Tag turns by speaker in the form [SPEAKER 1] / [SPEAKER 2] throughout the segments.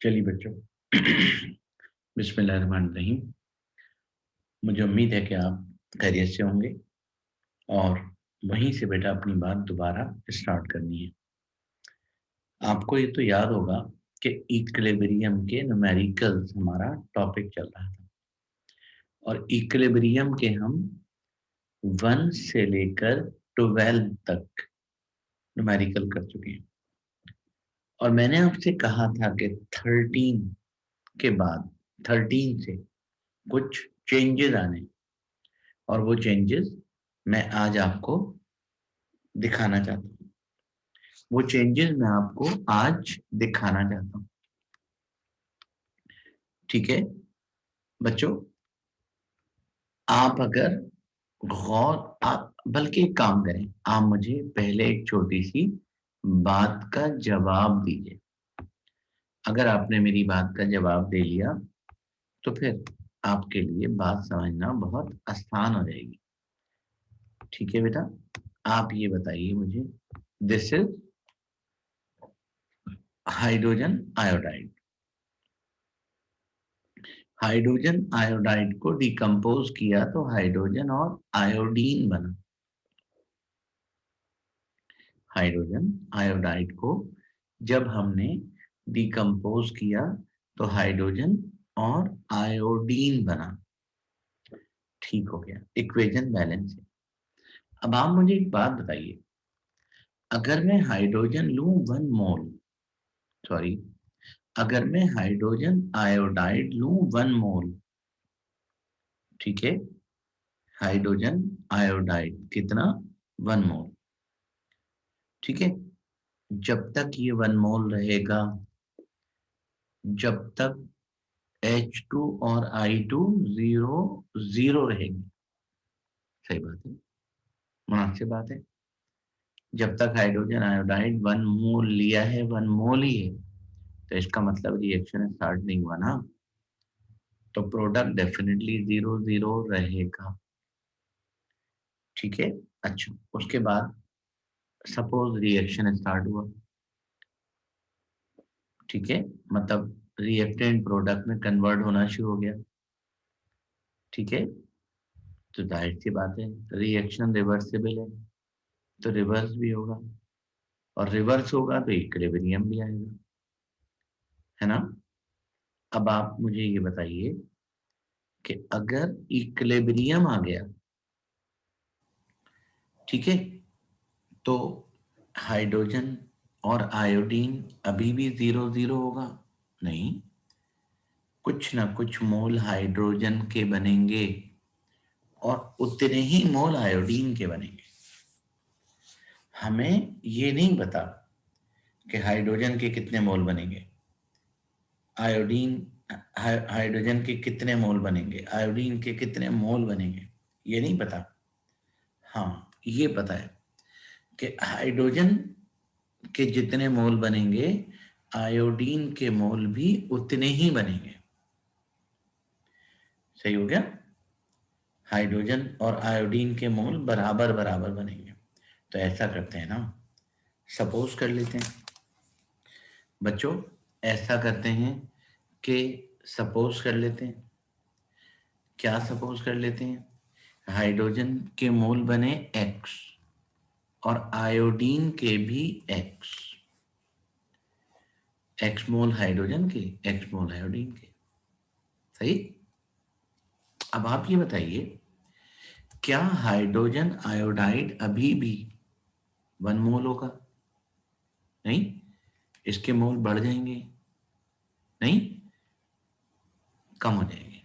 [SPEAKER 1] चलिए बच्चों, बिस्मिल्लाहिर्रहमानिर्रहीम। मुझे उम्मीद है कि आप खैरियत से होंगे और वहीं से बेटा अपनी बात दोबारा स्टार्ट करनी है। आपको ये तो याद होगा कि इक्विलिब्रियम के न्यूमेरिकल्स हमारा टॉपिक चल रहा था और इक्विलिब्रियम के हम 1 से लेकर 12 तक न्यूमेरिकल कर चुके हैं और मैंने आपसे कहा था कि 13 के बाद 13 से कुछ चेंजेस आने और वो चेंजेस मैं आज आपको दिखाना चाहता हूँ। वो चेंजेस मैं आपको आज दिखाना चाहता हूँ। ठीक है बच्चों, आप अगर गौर आप बल्कि एक काम करें, आप मुझे पहले एक छोटी सी बात का जवाब दीजिए। अगर आपने मेरी बात का जवाब दे लिया तो फिर आपके लिए बात समझना बहुत आसान हो जाएगी। ठीक है बेटा, आप ये बताइए मुझे, this is hydrogen iodide. Hydrogen iodide को डिकम्पोज किया तो हाइड्रोजन और आयोडीन बना। हाइड्रोजन आयोडाइड को जब हमने डिकम्पोज किया तो हाइड्रोजन और आयोडीन बना। ठीक हो गया, इक्वेशन बैलेंस है। अब आप मुझे एक बात बताइए, अगर मैं हाइड्रोजन लूं 1 मोल, सॉरी, अगर मैं हाइड्रोजन आयोडाइड लूं 1 मोल, ठीक है, हाइड्रोजन आयोडाइड कितना, 1 मोल, ठीक है। जब तक ये 1 मोल रहेगा, जब तक H2 और I2 जीरो जीरो रहेंगे। सही बात है, मुनासिब बात है। जब तक हाइड्रोजन आयोडाइड 1 मोल लिया है, 1 मोल ही है, तो इसका मतलब रिएक्शन स्टार्ट नहीं हुआ ना, तो प्रोडक्ट डेफिनेटली जीरो जीरो रहेगा। ठीक है। अच्छा, उसके बाद सपोज रिएक्शन स्टार्ट हुआ, ठीक है, मतलब रिएक्टेंट प्रोडक्ट में कन्वर्ट होना शुरू हो गया। ठीक है, तो जाहिर सी बात है रिएक्शन रिवर्सिबल है, तो रिवर्स भी होगा और रिवर्स होगा तो इक्विलिब्रियम भी आएगा, है ना। अब आप मुझे ये बताइए कि अगर इक्विलिब्रियम आ गया, ठीक है, तो हाइड्रोजन और आयोडीन अभी भी जीरो जीरो होगा? नहीं, कुछ ना कुछ मोल हाइड्रोजन के बनेंगे और उतने ही मोल आयोडीन के बनेंगे। हमें ये नहीं पता कि हाइड्रोजन के कितने मोल बनेंगे, आयोडीन हाइड्रोजन के कितने मोल बनेंगे, आयोडीन के कितने मोल बनेंगे, ये नहीं पता। हाँ, ये पता है कि हाइड्रोजन के जितने मोल बनेंगे, आयोडीन के मोल भी उतने ही बनेंगे। सही हो गया, हाइड्रोजन और आयोडीन के मोल बराबर बराबर बनेंगे। तो ऐसा करते हैं ना, सपोज कर लेते हैं बच्चों, ऐसा करते हैं कि सपोज कर लेते हैं, क्या सपोज कर लेते हैं, हाइड्रोजन के मोल बने x और आयोडीन के भी x, x मोल हाइड्रोजन के, x मोल आयोडीन के। सही। अब आप ये बताइए, क्या हाइड्रोजन आयोडाइड अभी भी 1 मोल होगा? नहीं, इसके मोल बढ़ जाएंगे, नहीं, कम हो जाएंगे।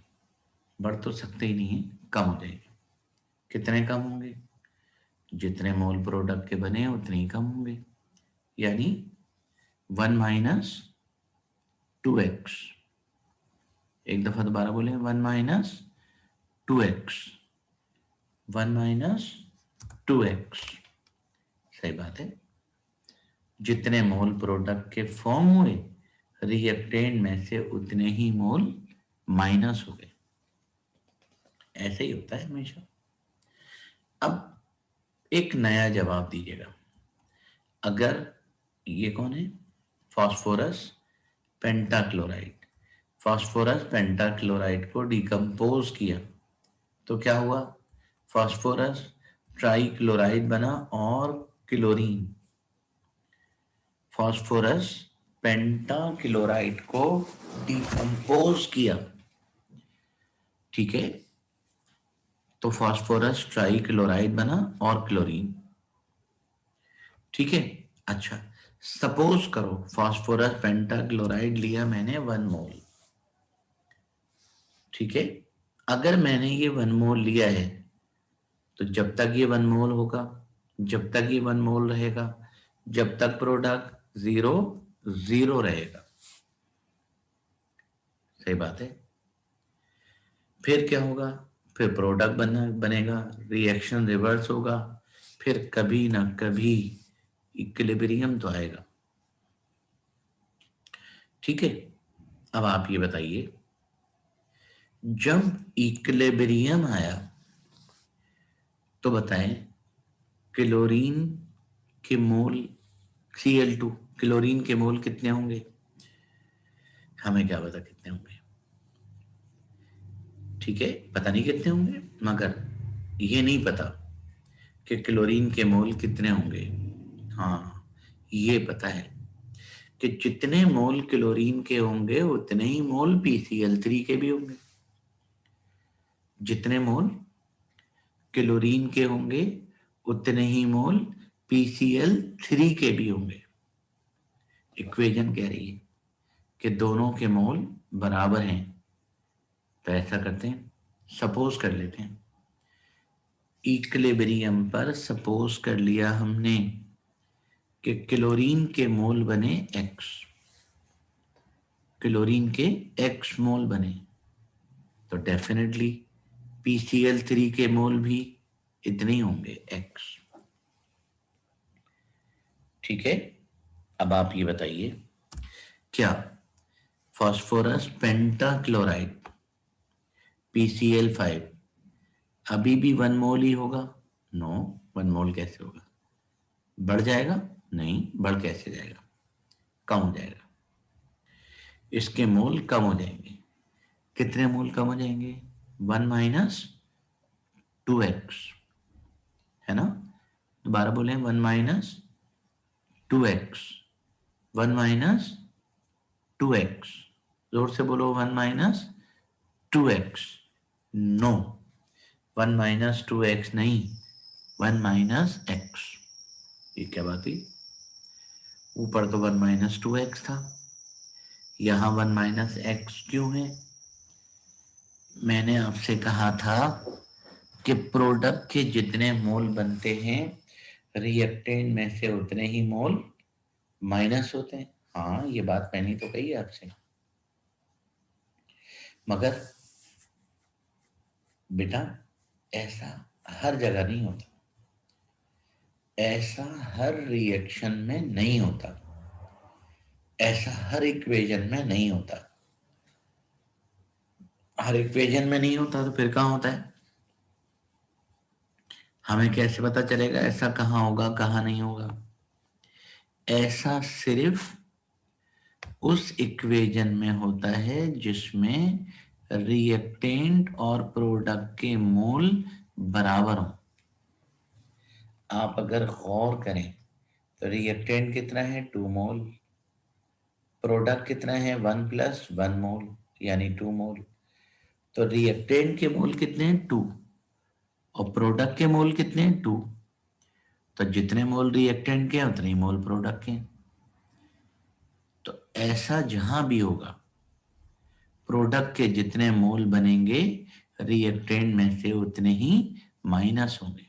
[SPEAKER 1] बढ़ तो सकते ही नहीं है, कम हो जाएंगे। कितने कम होंगे? जितने मोल प्रोडक्ट के बने उतने ही कम होंगे, यानी 1 - 2x। एक दफा दोबारा बोले, 1 - 2x, 1 - 2x। सही बात है, जितने मोल प्रोडक्ट के फॉर्म हुए, रिएक्टेंट में से उतने ही मोल माइनस हो गए। ऐसे ही होता है हमेशा। अब एक नया जवाब दीजिएगा, अगर ये कौन है, फास्फोरस, पेंटाक्लोराइड, फास्फोरस पेंटाक्लोराइड को डिकम्पोज किया तो क्या हुआ, फास्फोरस ट्राइक्लोराइड बना और क्लोरीन। फास्फोरस पेंटाक्लोराइड को डिकम्पोज किया, ठीक है, तो फास्फोरस ट्राइक्लोराइड बना और क्लोरीन, ठीक है। अच्छा, सपोज करो फास्फोरस पेंटाक्लोराइड लिया मैंने 1 मोल, ठीक है। अगर मैंने ये 1 मोल लिया है तो जब तक ये 1 मोल होगा, जब तक ये 1 मोल रहेगा, जब तक प्रोडक्ट 0 0 रहेगा, सही बात है। फिर क्या होगा, फिर प्रोडक्ट बनेगा, रिएक्शन रिवर्स होगा, फिर कभी ना कभी इक्विलिब्रियम तो आएगा, ठीक है। अब आप ये बताइए, जब इक्विलिब्रियम आया तो बताएं क्लोरीन के मोल Cl2, क्लोरीन के मोल कितने होंगे, हमें क्या पता कितने होंगे, ठीक है, पता नहीं कितने होंगे, मगर ये नहीं पता कि क्लोरीन के मोल कितने होंगे। हाँ, ये पता है कि जितने मोल क्लोरीन के होंगे उतने ही मोल PCl3 के भी होंगे, जितने मोल क्लोरीन के होंगे उतने ही मोल PCl3 के भी होंगे। इक्वेशन कह रही है कि दोनों के मोल बराबर हैं, तो ऐसा करते हैं, सपोज कर लेते हैं, इक्विलिब्रियम पर सपोज कर लिया हमने कि क्लोरीन के मोल बने x, क्लोरीन के x मोल बने, तो डेफिनेटली PCl3 के मोल भी इतने ही होंगे x, ठीक है। अब आप ये बताइए, क्या फास्फोरस पेंटाक्लोराइड PCl5 अभी भी 1 मोल ही होगा? नो, 1 मोल कैसे होगा, बढ़ जाएगा, नहीं, बढ़ कैसे जाएगा, कम हो जाएगा, इसके मोल कम हो जाएंगे। कितने मोल कम हो जाएंगे, 1 माइनस 2x, है ना, दोबारा बोले 1 माइनस 2x, 1 माइनस 2x, जोर से बोलो 1 minus 2x, no, 1 minus 2x नहीं, 1 माइनस x, ये क्या बात हुई, ऊपर तो 1 माइनस 2x था, यहां 1 माइनस x क्यों है, मैंने आपसे कहा था कि प्रोडक्ट के जितने मोल बनते हैं रिएक्टेंट में से उतने ही मोल माइनस होते हैं। हाँ, ये बात मैंने तो कही है आपसे, मगर बेटा ऐसा हर जगह नहीं होता, ऐसा हर रिएक्शन में नहीं होता, ऐसा हर इक्वेशन में नहीं होता, हर इक्वेशन में नहीं होता तो फिर कहाँ होता है, हमें कैसे पता चलेगा ऐसा कहाँ होगा कहाँ नहीं होगा, ऐसा सिर्फ उस इक्वेशन में होता है जिसमें रिएक्टेंट और प्रोडक्ट के मोल बराबर हो। आप अगर गौर करें तो रिएक्टेंट कितना है 2 मोल, प्रोडक्ट कितना है 1 प्लस 1 मोल यानी 2 मोल, तो रिएक्टेंट के मोल कितने हैं 2 और प्रोडक्ट के मोल कितने हैं 2, तो जितने मोल रिएक्टेंट के हैं उतने ही मोल प्रोडक्ट के हैं। तो ऐसा जहां भी होगा प्रोडक्ट के जितने मोल बनेंगे रिएक्टेंट में से उतने ही माइनस होंगे,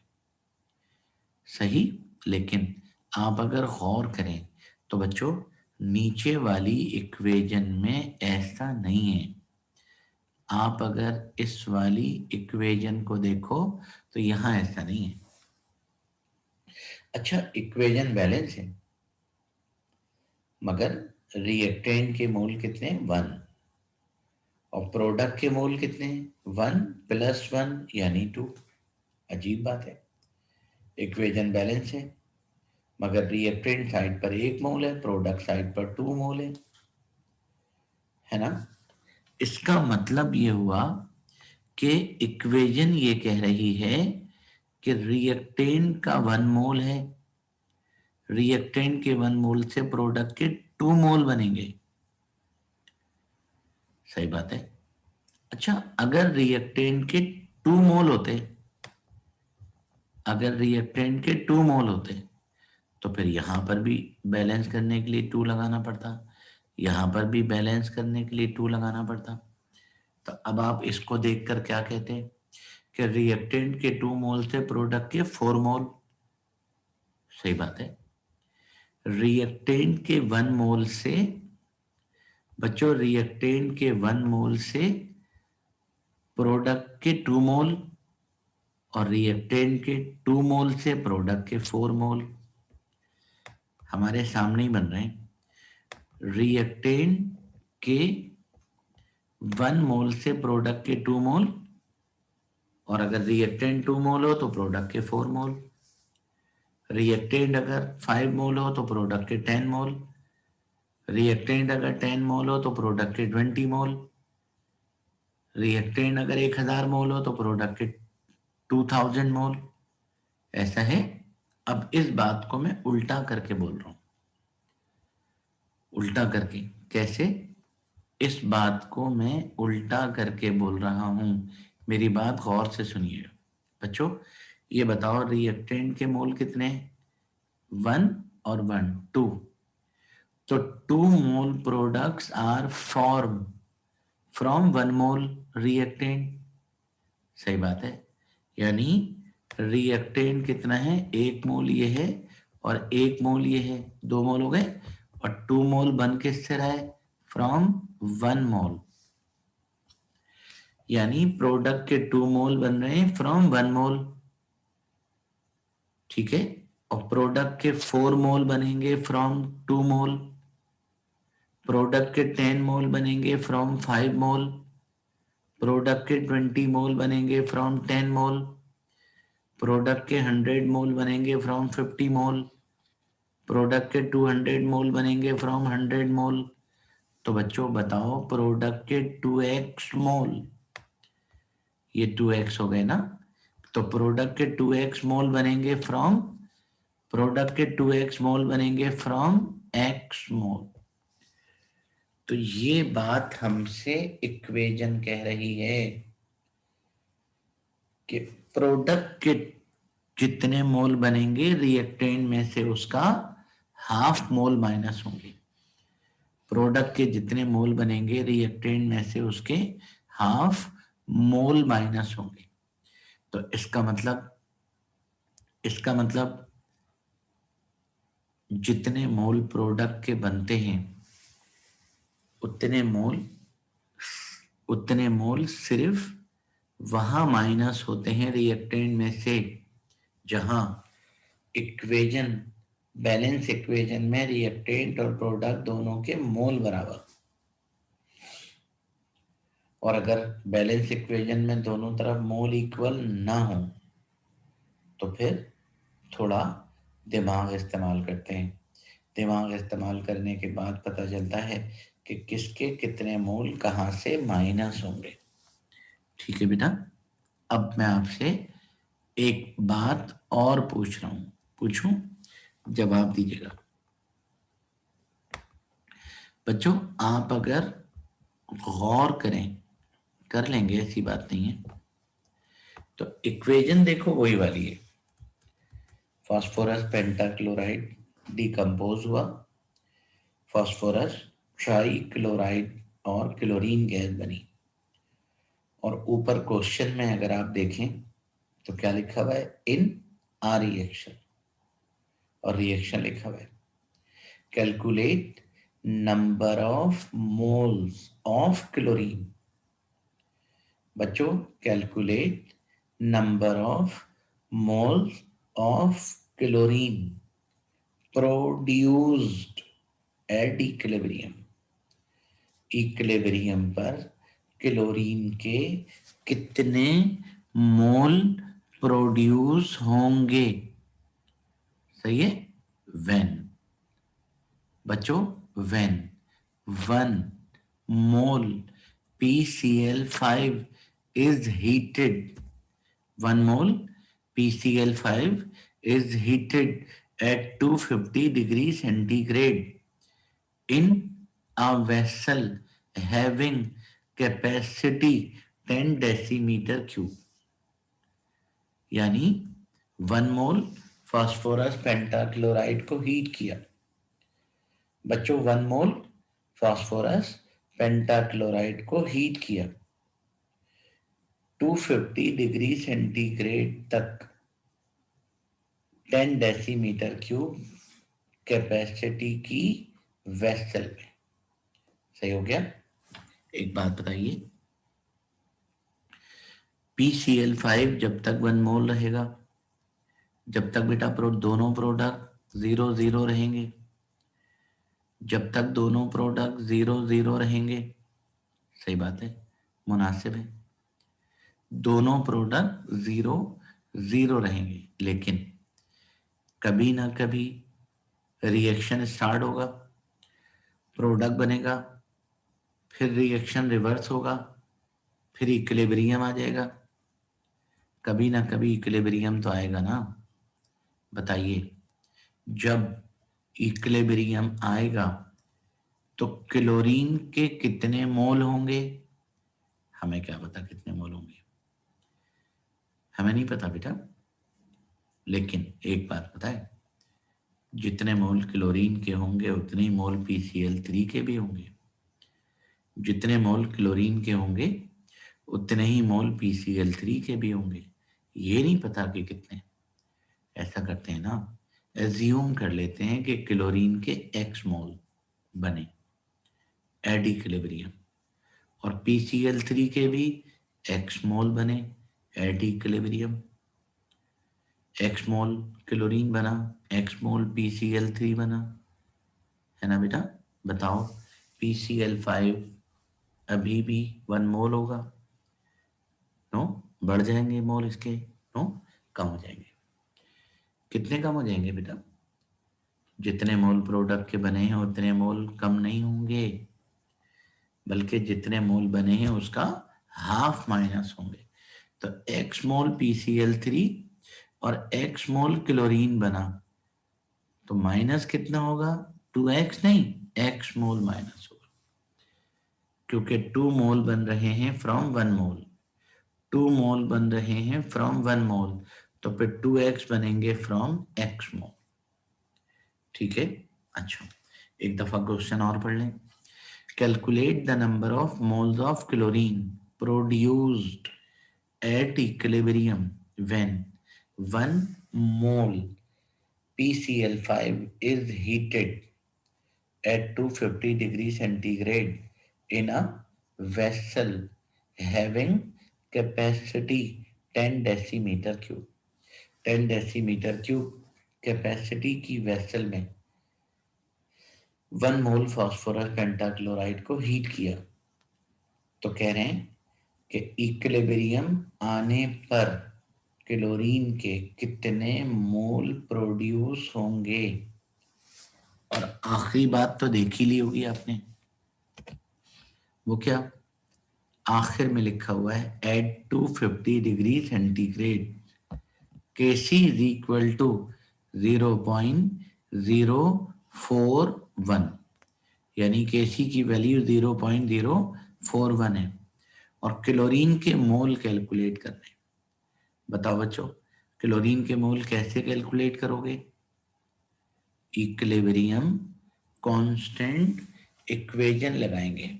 [SPEAKER 1] सही। लेकिन आप अगर गौर करें तो बच्चों नीचे वाली इक्वेशन में ऐसा नहीं है, आप अगर इस वाली इक्वेशन को देखो तो यहां ऐसा नहीं है। अच्छा, इक्वेशन बैलेंस है मगर रिएक्टेंट के मोल कितने 1 और प्रोडक्ट के मोल कितने 1 प्लस 1 यानी 2, अजीब बात है, इक्वेशन बैलेंस है मगर रिएक्टेंट साइड पर 1 मोल है, प्रोडक्ट साइड पर 2 मोल है, है ना। इसका मतलब ये हुआ कि इक्वेशन ये कह रही है कि रिएक्टेंट का 1 मोल है, रिएक्टेंट के 1 मोल से प्रोडक्ट के 2 मोल बनेंगे। सही बात है। अच्छा, अगर रिएक्टेंट के 2 मोल होते, अगर रिएक्टेंट के 2 मोल होते तो फिर यहां पर भी बैलेंस करने के लिए 2 लगाना पड़ता, यहां पर भी बैलेंस करने के लिए 2 लगाना पड़ता। तो अब आप इसको देखकर क्या कहते हैं कि रिएक्टेंट के 2 मोल से प्रोडक्ट के 4 मोल। सही बात है। रिएक्टेंट के 1 मोल से, बच्चों रिएक्टेंट के 1 मोल से प्रोडक्ट के 2 मोल, और रिएक्टेंट के 2 मोल से प्रोडक्ट के 4 मोल हमारे सामने ही बन रहे हैं। रिएक्टेंट के 1 मोल से प्रोडक्ट के 2 मोल, और अगर रिएक्टेंट 2 मोल हो तो प्रोडक्ट के 4 मोल। रिएक्टेंट अगर 5 मोल हो तो प्रोडक्ट के 10 मोल। रिएक्टेंट अगर 10 मोल हो तो प्रोडक्ट के 20 मोल। रिएक्टेंट अगर 1000 मोल हो तो प्रोडक्ट के 2000 मोल। ऐसा है। अब इस बात को मैं उल्टा करके बोल रहा हूं। उल्टा करके कैसे? इस बात को मैं उल्टा करके बोल रहा हूं, मेरी बात गौर से सुनिए। बच्चों ये बताओ रिएक्टेंट के मोल कितने हैं? 1 और 1 2। तो 2 mole products are form from 1 mole reactant. सही बात है। यानी रिएक्टेंट कितना है? 1 मोल ये है और 1 मोल ये है, 2 मोल हो गए। और 2 मोल बन किससे रहा है? फ्रॉम 1 मोल। यानी प्रोडक्ट के 2 मोल बन रहे हैं फ्रॉम 1 मोल। ठीक है। और प्रोडक्ट के 4 मोल बनेंगे फ्रॉम 2 मोल। प्रोडक्ट के 10 मोल बनेंगे फ्रॉम 5 मोल। प्रोडक्ट के 20 मोल बनेंगे फ्रॉम 10 मोल। प्रोडक्ट के 100 मोल बनेंगे फ्रॉम 50 मोल। प्रोडक्ट के 200 मोल बनेंगे फ्रॉम 100 मोल। तो बच्चों बताओ प्रोडक्ट के 2x मोल, ये 2x हो गए ना, तो प्रोडक्ट के 2x मोल बनेंगे फ्रॉम, प्रोडक्ट के 2x मोल बनेंगे फ्रॉम x मोल। तो ये बात हमसे इक्वेशन कह रही है कि प्रोडक्ट के जितने मोल बनेंगे रिएक्टेंट में से उसका हाफ मोल माइनस होंगे। प्रोडक्ट के जितने मोल बनेंगे रिएक्टेंट में से उसके हाफ मोल माइनस होंगे। तो इसका मतलब जितने मोल प्रोडक्ट के बनते हैं उतने मोल सिर्फ वहां माइनस होते हैं रिएक्टेंट में से जहां इक्वेशन, बैलेंस इक्वेशन में रिएक्टेंट और प्रोडक्ट दोनों के मोल बराबर। और अगर बैलेंस इक्वेशन में दोनों तरफ मोल इक्वल ना हो तो फिर थोड़ा दिमाग इस्तेमाल करते हैं। दिमाग इस्तेमाल करने के बाद पता चलता है कि किसके कितने मोल कहाँ से माइनस होंगे। ठीक है बेटा। अब मैं आपसे एक बात और पूछ रहा हूं, पूछूं? जवाब दीजिएगा। बच्चों आप अगर गौर करें, कर लेंगे ऐसी बात नहीं है, तो इक्वेशन देखो वही वाली है। फास्फोरस पेंटाक्लोराइड डिकम्पोज हुआ, फास्फोरस ट्राई क्लोराइड और क्लोरीन गैस बनी। और ऊपर क्वेश्चन में अगर आप देखें तो क्या लिखा हुआ है? इन आ रिएक्शन, और रिएक्शन लिखा हुआ है calculate number of moles of chlorine. बच्चों calculate number of moles of chlorine produced at equilibrium. Equilibrium पर क्लोरीन के कितने मोल प्रोड्यूस होंगे? सही है। व्हेन, बच्चों when 1 mole PCl5 is heated, 1 mole PCl5 is heated at 250 degrees centigrade in a vessel having capacity 10 decimeter cube. यानी 1 मोल phosphorus pentachloride को heat किया। बच्चों 1 मोल फास्फोरस पेंटाक्लोराइड को हीट किया 250 डिग्री सेंटीग्रेड तक 10 डेसीमीटर क्यूब कैपेसिटी की vessel में। सही हो गया। एक बात बताइए, PCl5 जब तक 1 मोल रहेगा, जब तक बेटा दोनों प्रोडक्ट 0 रहेंगे, जब तक दोनों प्रोडक्ट 0 रहेंगे, सही बात है, मुनासिब है, दोनों प्रोडक्ट 0 रहेंगे, लेकिन कभी ना कभी रिएक्शन स्टार्ट होगा, प्रोडक्ट बनेगा, फिर रिएक्शन रिवर्स होगा, फिर इक्विलिब्रियम आ जाएगा। कभी ना कभी इक्विलिब्रियम तो आएगा ना। बताइए, जब इक्विलिब्रियम आएगा तो क्लोरीन के कितने मोल होंगे? हमें क्या पता कितने मोल होंगे, हमें नहीं पता बेटा। लेकिन एक बात पता है, जितने मोल क्लोरीन के होंगे उतने ही मोल PCl3 के भी होंगे, जितने मोल क्लोरीन के होंगे उतने ही मोल PCl3 के भी होंगे। ये नहीं पता कि कितने। ऐसा करते हैं ना, एज्यूम कर लेते हैं कि क्लोरीन के X मोल बने एट इक्विलिब्रियम और PCl3 के भी X मोल बने at equilibrium. X mole chlorine बना, X मोल PCl3 बना, है ना बेटा। बताओ, PCl5 अभी भी 1 मोल होगा? नो, बढ़ जाएंगे मोल इसके? नो, कम हो जाएंगे। कितने कम हो जाएंगे बेटा? जितने मोल प्रोडक्ट के बने हैं उतने मोल कम नहीं होंगे, बल्कि जितने मोल बने हैं उसका हाफ माइनस होंगे। तो X मोल PCl3 और X मोल क्लोरीन बना, तो माइनस कितना होगा? 2x नहीं, X मोल माइनस होगा, क्योंकि 2 मोल बन रहे हैं फ्रॉम 1 मोल, 2 मोल बन रहे हैं फ्रॉम 1 मोल, तो फिर 2x बनेंगे फ्रॉम X मोल। ठीक है। अच्छा, एक दफा क्वेश्चन और पढ़ लें। Calculate the number of moles of chlorine produced at equilibrium when 1 mole PCl5 is heated at 250 degrees centigrade in a vessel having capacity 10 decimeter cube। 10 decimeter cube capacity की vessel में 1 मोल फास्फोरस पेंटाक्लोराइड को heat किया। तो कह रहे हैं कि equilibrium आने पर क्लोरीन के कितने मोल प्रोड्यूस होंगे। और आखिरी बात तो देख ही ली होगी आपने, वो क्या? आखिर में लिखा हुआ है at 250 degree centigrade Kc is equal to 0.041, यानी Kc की वैल्यू 0.041 है और क्लोरीन के मोल कैलकुलेट करने। बताओ बच्चों, क्लोरीन के मोल कैसे कैलकुलेट करोगे? इक्विलिब्रियम कांस्टेंट इक्वेशन लगाएंगे।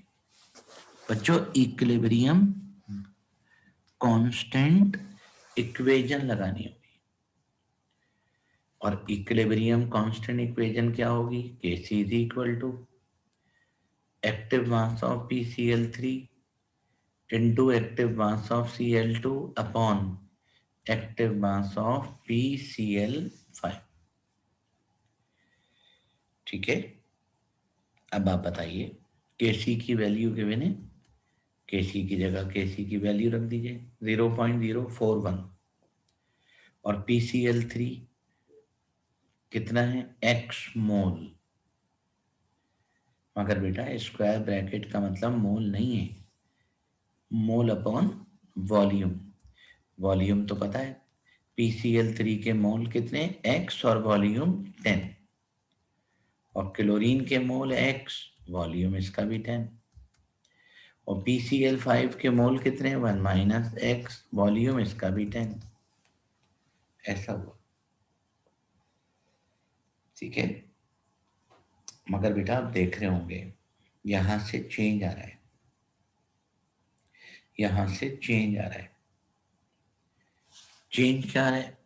[SPEAKER 1] बच्चों, इक्विलिब्रियम कांस्टेंट इक्वेशन लगानी होगी और इक्विलिब्रियम कांस्टेंट इक्वेशन क्या होगी? Kc is equal to active mass of PCl3 into active mass of Cl2 upon active mass of PCl5। ठीक है। अब आप बताइए, Kc की वैल्यू गिवन है, Kc की जगह Kc की वैल्यू रख दीजिए 0.041 और PCl3 कितना है? X मोल। मगर बेटा स्क्वायर ब्रैकेट का मतलब मोल नहीं है, मोल अपॉन वॉल्यूम। वॉल्यूम तो पता है, PCl3 के मोल कितने, x, और वॉल्यूम 10, और क्लोरीन के मोल x, वॉल्यूम इसका भी 10, और PCl5 के मोल कितने, 1 माइनस x, वॉल्यूम इसका भी 10। ऐसा हुआ, ठीक है। मगर बेटा आप देख रहे होंगे यहां से चेंज आ रहा है, यहां से चेंज आ रहा है। चेंज क्या आ रहा है,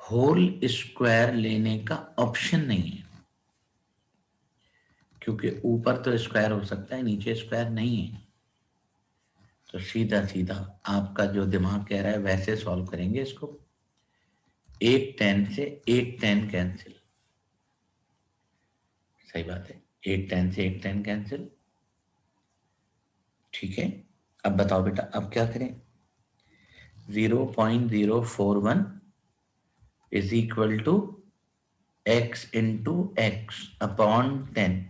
[SPEAKER 1] होल स्क्वायर लेने का ऑप्शन नहीं है, क्योंकि ऊपर तो स्क्वायर हो सकता है, नीचे स्क्वायर नहीं है। तो सीधा सीधा आपका जो दिमाग कह रहा है वैसे सॉल्व करेंगे इसको। एक 10 से एक 10 कैंसिल, सही बात है, एक 10 से एक 10 कैंसिल, ठीक है। अब बताओ बेटा अब क्या करें, 0.041 is equal to x into x upon 10,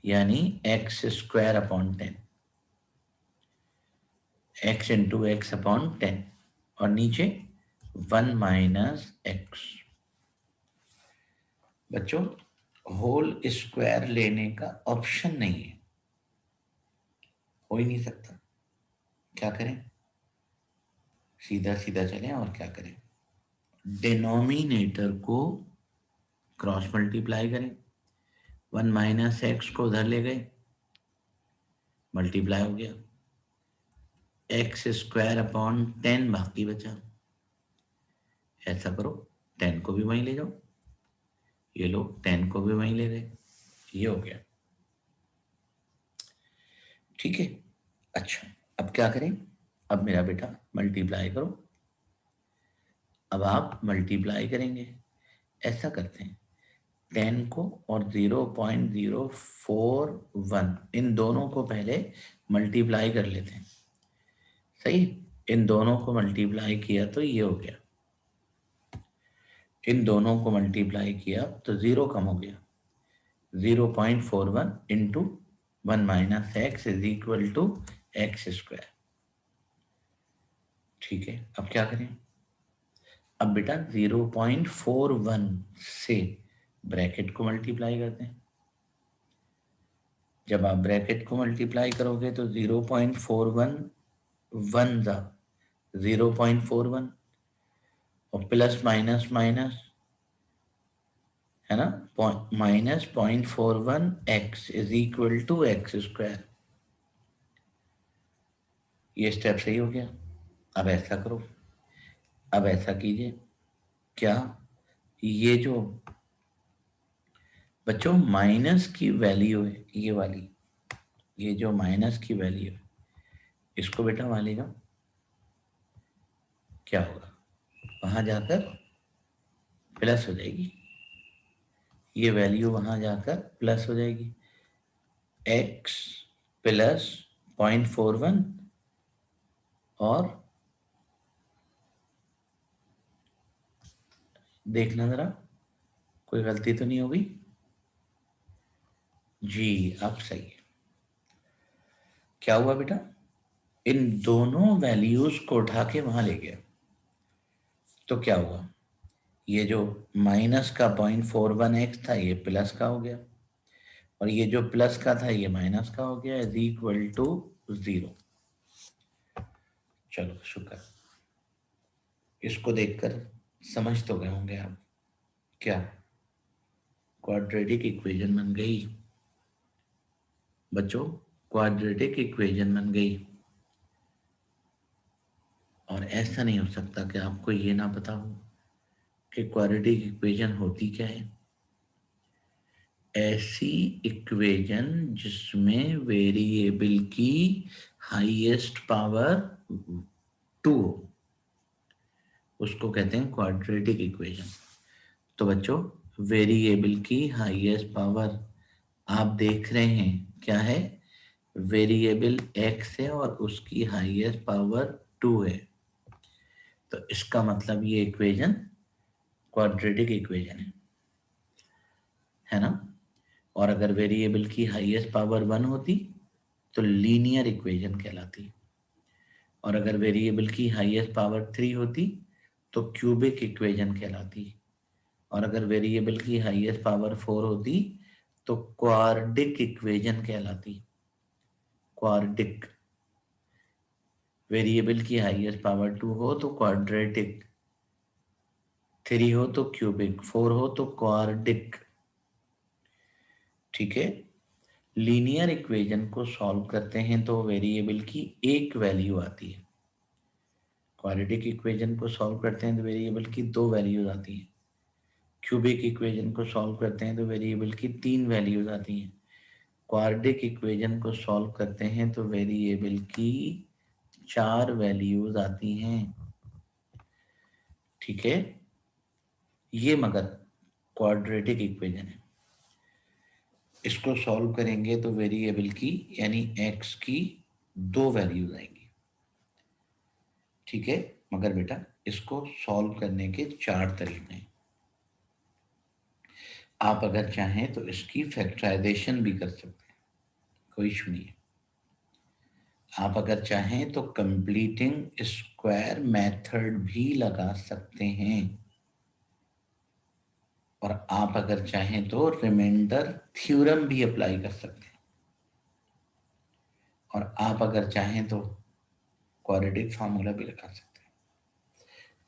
[SPEAKER 1] यानी x square upon 10, x into x upon 10, और नीचे 1 माइनस एक्स। बच्चों होल स्क्वायर लेने का ऑप्शन नहीं है, हो ही नहीं सकता। क्या करें, सीधा सीधा चलें और क्या करें, डिनोमिनेटर को क्रॉस मल्टीप्लाई करें, 1 माइनस एक्स को उधर ले गए, मल्टीप्लाई हो गया, एक्स स्क्वायर अपॉन 10 बाकी बचा। ऐसा करो 10 को भी वहीं ले जाओ, ये लोग 10 को भी वहीं ले गए, ये हो गया, ठीक है। अच्छा अब क्या करें, अब मेरा बेटा मल्टीप्लाई करो, अब आप मल्टीप्लाई करेंगे। ऐसा करते हैं 10 को और 0.041 इन दोनों को पहले मल्टीप्लाई कर लेते हैं, सही। इन दोनों को मल्टीप्लाई किया तो ये हो गया, इन दोनों को मल्टीप्लाई किया तो 0 कम हो गया, 0.41 into 1 minus x is equal to x square, ठीक है। अब क्या करें, अब बेटा 0.41 से ब्रैकेट को मल्टीप्लाई करते हैं। जब आप ब्रैकेट को मल्टीप्लाई करोगे तो 0.41 वन जा 0.41, और प्लस माइनस माइनस है ना, minus 0.41 x is equal to x square, ये स्टेप सही हो गया। अब ऐसा करो, अब ऐसा कीजिए, क्या ये जो बच्चों माइनस की वैल्यू है ये वाली, ये जो माइनस की वैल्यू है इसको बेटा वहां ले जाओ, क्या होगा, वहां जाकर प्लस हो जाएगी, ये वैल्यू वहां जाकर प्लस हो जाएगी, x प्लस 0.41 और देखना जरा कोई गलती तो नहीं होगी जी, अब सही है। क्या हुआ बेटा, इन दोनों वैल्यूज को उठा के वहां ले गया, तो क्या हुआ, ये जो माइनस का 0.41x था ये प्लस का हो गया, और ये जो प्लस का था ये माइनस का हो गया, इज इक्वल टू 0। चलो शुक्र, इसको देखकर समझ तो गए होंगे आप, क्या क्वाड्रेटिक इक्वेशन बन गई बच्चों, क्वाड्रेटिक इक्वेशन बन गई। और ऐसा नहीं हो सकता कि आपको ये ना पता हो कि क्वाड्रेटिक इक्वेशन होती क्या है। ऐसी इक्वेशन जिसमें वेरिएबल की हाईएस्ट पावर 2 उसको कहते हैं क्वाड्रेटिक इक्वेशन। तो बच्चों वेरिएबल की हाईएस्ट पावर आप देख रहे हैं क्या है, वेरिएबल x है और उसकी हाईएस्ट पावर 2 है, तो इसका मतलब ये इक्वेशन क्वाड्रेटिक इक्वेशन है ना। और अगर वेरिएबल की हाईएस्ट पावर 1 होती तो लीनियर इक्वेशन कहलाती, और अगर वेरिएबल की हाईएस्ट पावर 3 होती तो क्यूबिक इक्वेशन कहलाती, और अगर वेरिएबल की हाईएस्ट पावर 4 होती तो क्वाड्रिक इक्वेशन कहलाती। क्वाड्रिक। वेरिएबल की हाईएस्ट पावर 2 हो तो क्वाड्रेटिक, 3 हो तो क्यूबिक, 4 हो तो क्वाड्रिक। ठीक है। लीनियर इक्वेशन को सॉल्व करते हैं तो वेरिएबल की एक वैल्यू आती है। क्वाड्रेटिक इक्वेशन को सॉल्व करते हैं तो वेरिएबल की 2 वैल्यूज आती हैं। क्यूबिक इक्वेशन को सॉल्व करते हैं तो वेरिएबल की 3 वैल्यूज आती हैं। क्वाड्रिक इक्वेशन को सॉल्व करते हैं तो वेरिएबल की 4 वैल्यूज आती हैं। ठीक है। ये मगर क्वाड्रेटिक इक्वेशन है। इसको सॉल्व करेंगे तो वेरिएबल की यानी एक्स की 2 वैल्यूज आएंगी। ठीक है। मगर बेटा इसको सॉल्व करने के 4 तरीके हैं। आप अगर चाहें तो इसकी फैक्टराइजेशन भी कर सकते हैं, कोई इशू नहीं है। आप अगर चाहें तो कंप्लीटिंग स्क्वायर मेथड भी लगा सकते हैं, और आप अगर चाहें तो रिमाइंडर थ्योरम भी अप्लाई कर सकते हैं, और आप अगर चाहें तो क्वाड्रेटिक फार्मूला भी लगा सकते हैं।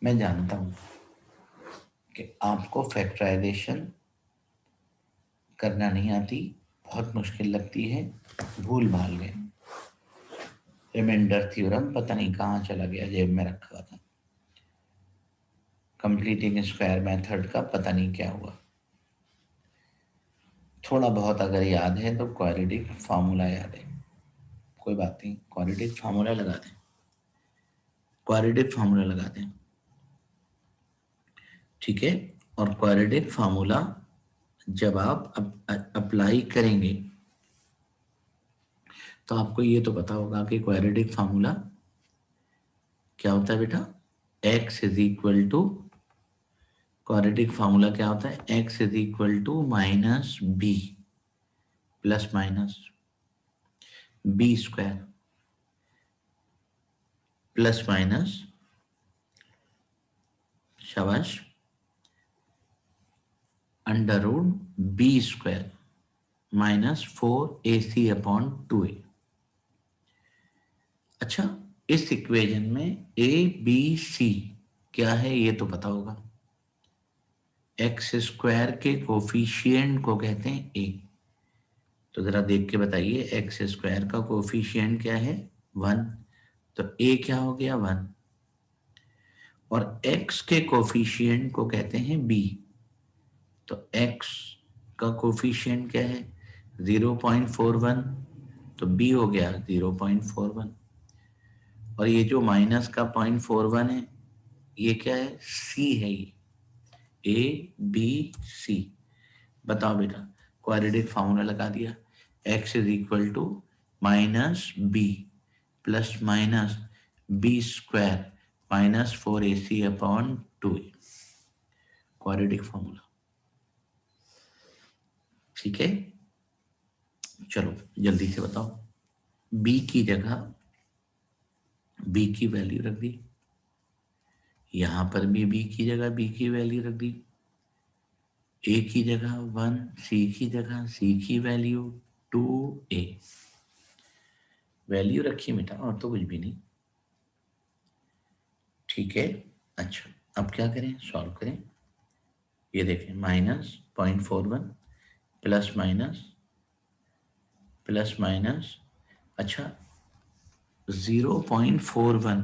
[SPEAKER 1] मैं जानता हूं कि आपको फैक्टराइजेशन करना नहीं आती, बहुत मुश्किल लगती है, भूल भाल गए। रिमाइंडर थ्योरम पता नहीं कहाँ चला गया, जेब में रखा हुआ था। कंप्लीटिंग स्क्वायर मेथड का पता नहीं क्या हुआ। थोड़ा बहुत अगर याद है तो क्वाड्रेटिक फार्मूला याद है, कोई बात नहीं, क्वाड्रेटिक फार्मूला लगा दें, क्वाड्रेटिक फार्मूला लगा दें। ठीक है। और क्वाड्रेटिक फार्मूला जब आप अप्लाई करेंगे तो आपको ये तो पता होगा कि क्वाड्रेटिक फार्मूला क्या होता है बेटा। x is equal to, quadratic formula क्या होता है, x is equal to minus B plus minus B square plus minus, शाबाश, under root B square minus 4ac upon 2a। अच्छा, इस इक्वेशन में a b c क्या है ये तो पता होगा। एक्स स्क्वायर के कोफिशिएंट को कहते हैं a, तो जरा देख के बताइए एक्स स्क्वायर का कोफिशिएंट क्या है, 1, तो a क्या हो गया 1, और x के कोफिशिएंट को कहते हैं b, तो x का कोफिशिएंट क्या है 0.41, तो b हो गया 0.41, और ये जो माइनस का 0.41 है ये क्या है, c है, ये a b c। बताओ बेटा, क्वाड्रेटिक फार्मूला लगा दिया, x is equal to minus B plus minus B square minus 4ac upon 2a, quadratic formula. ठीक है। चलो जल्दी से बताओ, b की जगह b की वैल्यू रख दी, यहां पर भी b की जगह b की वैल्यू रख दी, a की जगह 1, c की जगह c की वैल्यू 2a, वैल्यू रखी बेटा, और तो कुछ भी नहीं। ठीक है। अच्छा, अब क्या करें, सॉल्व करें। ये देखें, -0.41 प्लस माइनस प्लस माइनस, अच्छा 0.41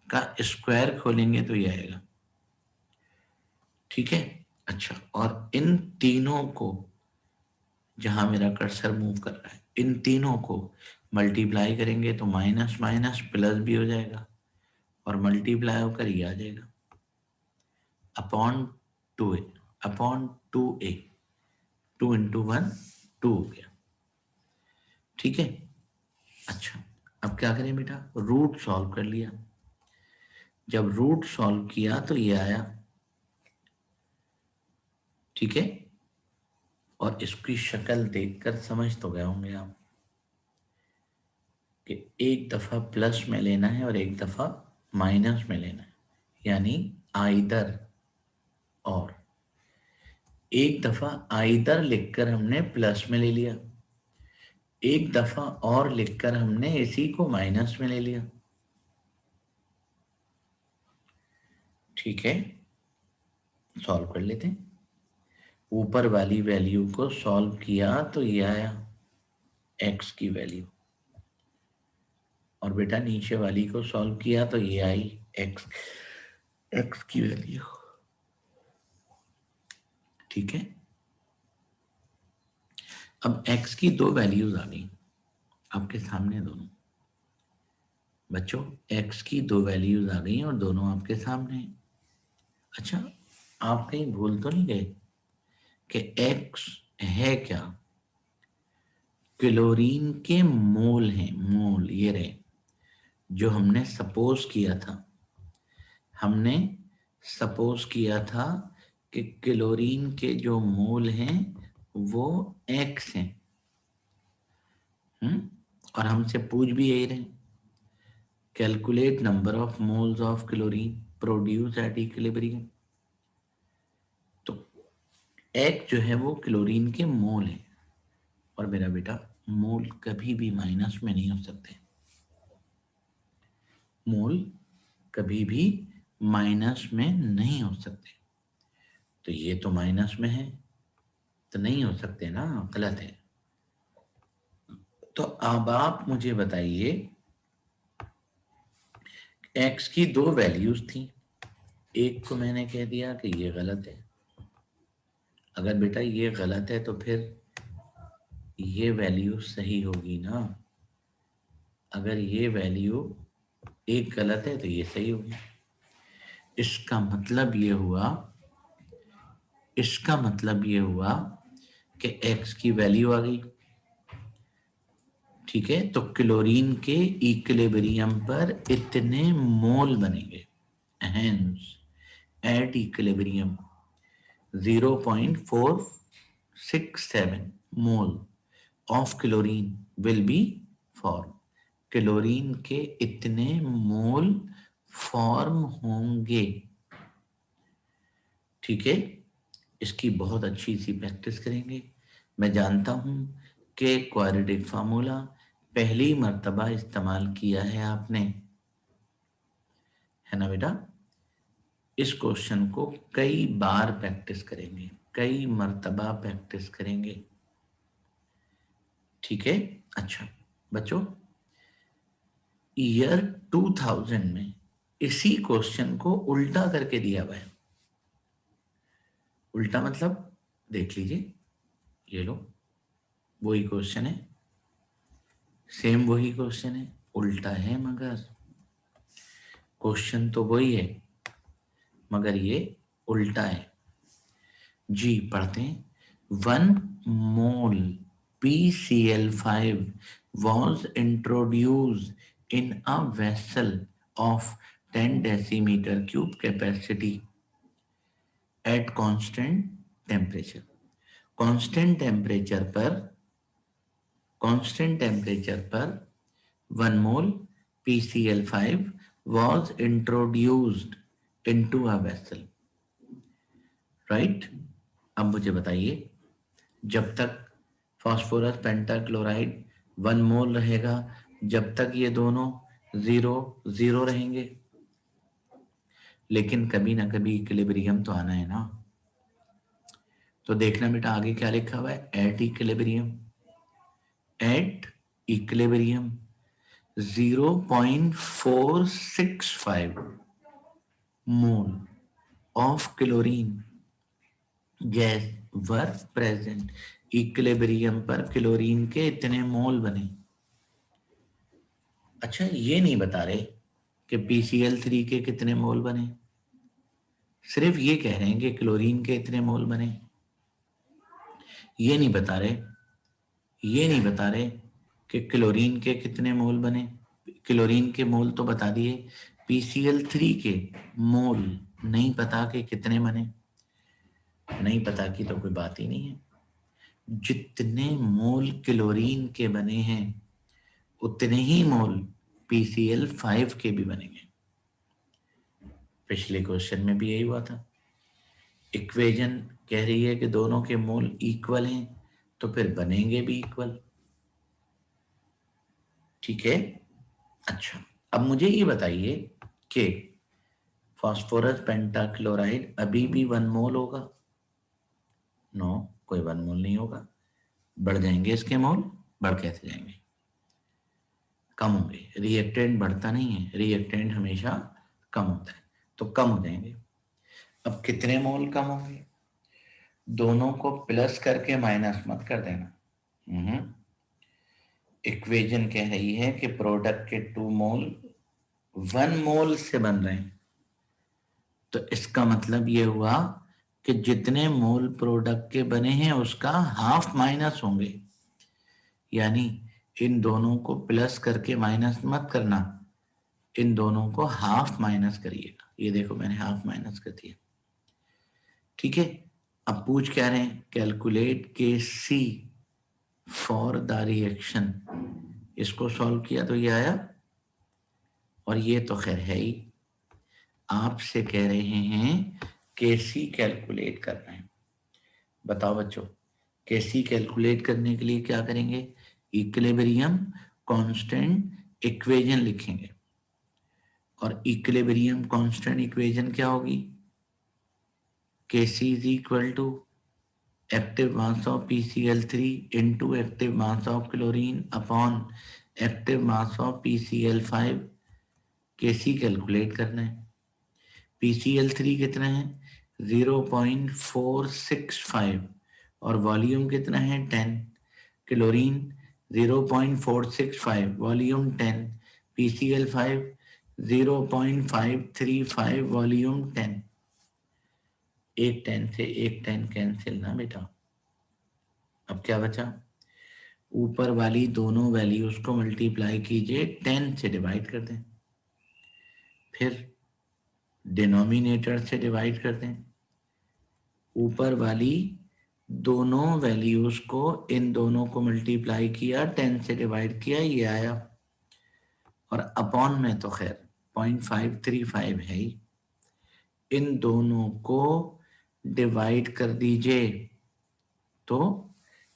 [SPEAKER 1] का स्क्वायर खोलेंगे तो ये आएगा। ठीक है। अच्छा, और इन तीनों को, जहां मेरा कर्सर मूव कर रहा है, इन तीनों को मल्टीप्लाई करेंगे तो माइनस माइनस प्लस भी हो जाएगा, और मल्टीप्लाई होकर ये आ जाएगा upon 2a, upon 2a, 2 into 1 2 हो गया। ठीक है। अच्छा, अब क्या करें बेटा, रूट सॉल्व कर लिया, जब रूट सॉल्व किया तो ये आया। ठीक है। और इसकी शक्ल देखकर समझ तो गए होंगे आप कि एक दफा प्लस में लेना है और एक दफा माइनस में लेना है, यानी आइदर और। एक दफा आइदर लिखकर हमने प्लस में ले लिया, एक दफा और लिखकर हमने इसी को माइनस में ले लिया। ठीक है, सॉल्व कर लेते हैं। ऊपर वाली वैल्यू को सॉल्व किया तो ये आया x की वैल्यू, और बेटा नीचे वाली को सॉल्व किया तो ये आई x की वैल्यू। ठीक है, अब x की दो वैल्यूज आ गई आपके सामने दोनों। बच्चों x की दो वैल्यूज आ गई और दोनों आपके सामने। अच्छा, आप कहीं भूल तो नहीं गए कि x है क्या? क्लोरीन के मोल हैं, मोल ये रहे जो हमने सपोज किया था। हमने सपोज किया था कि क्लोरीन के जो मोल हैं वो x हैं। और हमसे पूछ भी यही रहे, calculate number of moles of chlorine produce at equilibrium. तो x जो है वो क्लोरीन के मोल है, और मेरा बेटा मोल कभी भी माइनस में नहीं हो सकते। मोल कभी भी माइनस में नहीं हो सकते। तो ये तो माइनस में है, तो नहीं हो सकते ना, गलत है। तो अब आप मुझे बताइए, x की दो वैल्यूज थी, एक को मैंने कह दिया कि ये गलत है। अगर बेटा ये गलत है तो फिर ये वैल्यू सही होगी ना। अगर ये वैल्यू एक गलत है तो ये सही होगी। इसका मतलब ये हुआ, इसका मतलब ये हुआ कि x की वैल्यू आ गई। ठीक है, तो क्लोरीन के इक्विलिब्रियम पर इतने मोल बनेंगे, hence at equilibrium 0.467 mole of chlorine will be form. Chlorine के इतने मोल फॉर्म होंगे। ठीक है, इसकी बहुत अच्छी सी प्रैक्टिस करेंगे। मैं जानता हूं कि क्वाड्रेटिक फार्मूला पहली मर्तबा इस्तेमाल किया है आपने, है ना बेटा? इस क्वेश्चन को कई बार प्रैक्टिस करेंगे, कई मर्तबा प्रैक्टिस करेंगे। ठीक है, अच्छा बच्चों, ईयर 2000 में इसी क्वेश्चन को उल्टा करके दिया हुआ है। उल्टा मतलब देख लीजिए, ये लो वही क्वेश्चन है, सेम वही क्वेश्चन है, उल्टा है मगर क्वेश्चन तो वही है, मगर ये उल्टा है। जी पढ़ते हैं। 1 mole PCl5 was introduced in a vessel of 10 decimeter cube capacity at constant temperature. Constant temperature पर 1 mole PCl5 was introduced into a vessel. Right? अब मुझे बताइए, जब तक फास्फोरस पेंटाक्लोराइड 1 मोल रहेगा, जब तक ये दोनों 0 रहेंगे, लेकिन कभी ना कभी इक्विलिब्रियम तो आना है ना। तो देखना बेटा आगे क्या लिखा हुआ है, at equilibrium. At equilibrium 0.465 mole of chlorine gas were present. Equilibrium पर क्लोरीन के इतने मोल बने। अच्छा, ये नहीं बता रहे कि PCl3 के कितने मोल बने, सिर्फ ये कह रहे हैं कि क्लोरीन के इतने मोल बने। ये नहीं बता रहे, ये नहीं बता रहे कि क्लोरीन के कितने मोल बने। क्लोरीन के मोल तो बता दिए, PCl3 के मोल नहीं पता कि कितने बने। नहीं पता की तो कोई बात ही नहीं है। जितने मोल क्लोरीन के बने हैं उतने ही मोल PCl5 के भी बनेंगे। पिछले क्वेश्चन में भी यही हुआ था। इक्वेशन कह रही है कि दोनों के मोल इक्वल हैं, तो फिर बनेंगे भी इक्वल। ठीक है। अच्छा, अब मुझे ये बताइए कि फास्फोरस पेंटाक्लोराइड अभी भी 1 मोल होगा? नो, कोई 1 मोल नहीं होगा। बढ़ जाएंगे इसके मोल? बढ़ कैसे जाएंगे? कम होंगे। रिएक्टेंट बढ़ता नहीं है, रिएक्टेंट हमेशा कम होता है, तो कम हो जाएंगे। अब कितने मोल कम होंगे? दोनों को प्लस करके माइनस मत कर देना। इक्वेशन कह रही है कि प्रोडक्ट के 2 मोल 1 मोल से बन रहे हैं, तो इसका मतलब ये हुआ कि जितने मोल प्रोडक्ट के बने हैं उसका हाफ माइनस होंगे। यानी इन दोनों को प्लस करके माइनस मत करना, इन दोनों को हाफ माइनस करिएगा। ये देखो मैंने हाफ माइनस कर दिया। ठीक है। अब पूछ क्या रहे हैं? Calculate Kc for the reaction. इसको सॉल्व किया तो ये आया, और ये तो खैर है ही। आपसे कह रहे हैं Kc कैलकुलेट करना है। बताओ बच्चों, Kc कैलकुलेट करने के लिए क्या करेंगे? इक्विलिब्रियम कांस्टेंट इक्वेशन लिखेंगे। और इक्विलिब्रियम कांस्टेंट इक्वेशन क्या होगी? Kc is equal to active mass of PCl3 into active mass of chlorine upon active mass of PCl5। Kc calculate करना है। PCl3 कितना है? 0.465 और वॉल्यूम कितना है? 10। Chlorine 0.465 volume 10। PCl5 0.535 volume 10। एक 10 से एक 10 कैंसिल ना बेटा। अब क्या बचा? ऊपर वाली दोनों वैल्यूज को मल्टीप्लाई कीजिए, 10 से डिवाइड कर दें, फिर डिनोमिनेटर से डिवाइड कर दें। ऊपर वाली दोनों वैल्यूज को इन दोनों को मल्टीप्लाई किया, 10 से डिवाइड किया, ये आया। और अपॉन में तो खैर 0.535 है ही। इन दोनों को डिवाइड कर दीजिए तो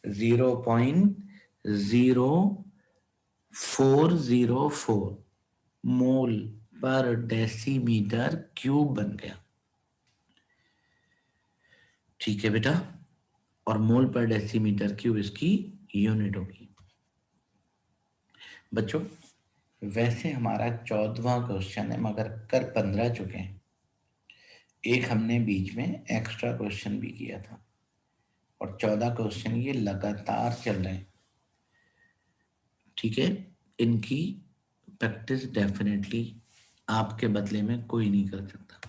[SPEAKER 1] 0.0404 मोल पर डेसीमीटर क्यूब बन गया। ठीक है बेटा, और मोल पर डेसीमीटर क्यूब इसकी यूनिट होगी। बच्चों, वैसे हमारा 14वां क्वेश्चन है, मगर कर 15 चुके हैं। एक हमने बीच में एक्स्ट्रा क्वेश्चन भी किया था, और 14 क्वेश्चन ये लगातार चल रहे हैं। ठीक है। इनकी प्रैक्टिस डेफिनेटली आपके बदले में कोई नहीं कर सकता।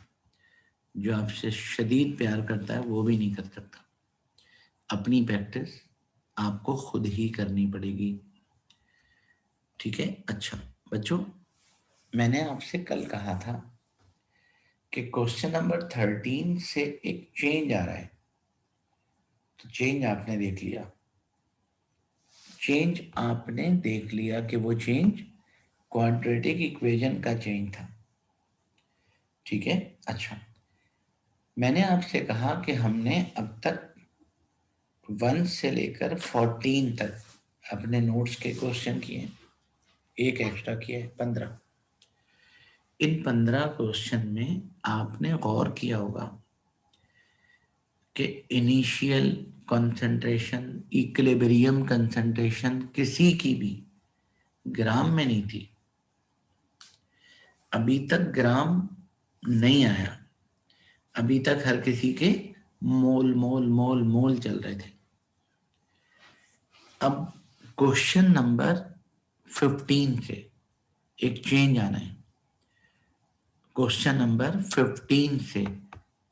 [SPEAKER 1] जो आपसे शदीद प्यार करता है वो भी नहीं कर सकता। अपनी प्रैक्टिस आपको खुद ही करनी पड़ेगी। ठीक है। अच्छा बच्चों, मैंने आपसे कल कहा था कि क्वेश्चन नंबर 13 से एक चेंज आ रहा है, तो चेंज आपने देख लिया। चेंज आपने देख लिया कि वो चेंज क्वाड्रेटिक इक्वेशन का चेंज था। ठीक है। अच्छा, मैंने आपसे कहा कि हमने अब तक 1 से लेकर 14 तक अपने नोट्स के क्वेश्चन किए, एक एक्स्ट्रा किया है 15। इन 15 क्वेश्चन में आपने गौर किया होगा कि इनिशियल कंसंट्रेशन, इक्विलिब्रियम कंसंट्रेशन किसी की भी ग्राम में नहीं थी। अभी तक ग्राम नहीं आया, अभी तक हर किसी के मोल मोल मोल मोल चल रहे थे। अब क्वेश्चन नंबर 15 से एक चेंज आना है। क्वेश्चन नंबर 15 से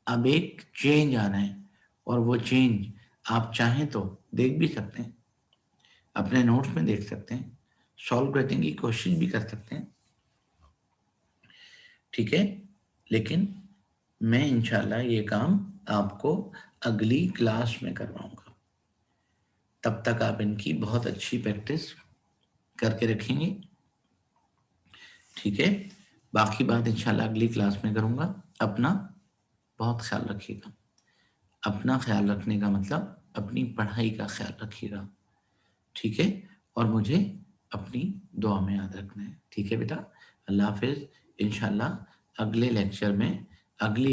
[SPEAKER 1] अब एक चेंज आना है, और वो चेंज आप चाहें तो देख भी सकते हैं, अपने नोट्स में देख सकते हैं, सॉल्व करने की कोशिश भी कर सकते हैं। ठीक है। लेकिन मैं इंशाल्लाह ये काम आपको अगली क्लास में करवाऊंगा। तब तक आप इनकी बहुत अच्छी प्रैक्टिस करके रखेंगे, ठीक है। बाकी बात इंशाल्लाह अगली क्लास में करूँगा। अपना बहुत ख्याल रखिएगा। अपना ख्याल रखने का मतलब अपनी पढ़ाई का ख्याल रखिएगा, ठीक है। और मुझे अपनी दुआ में याद रखना है, ठीक है बेटा। अल्लाह हाफ़िज़। इंशाल्लाह अगले लेक्चर में अगली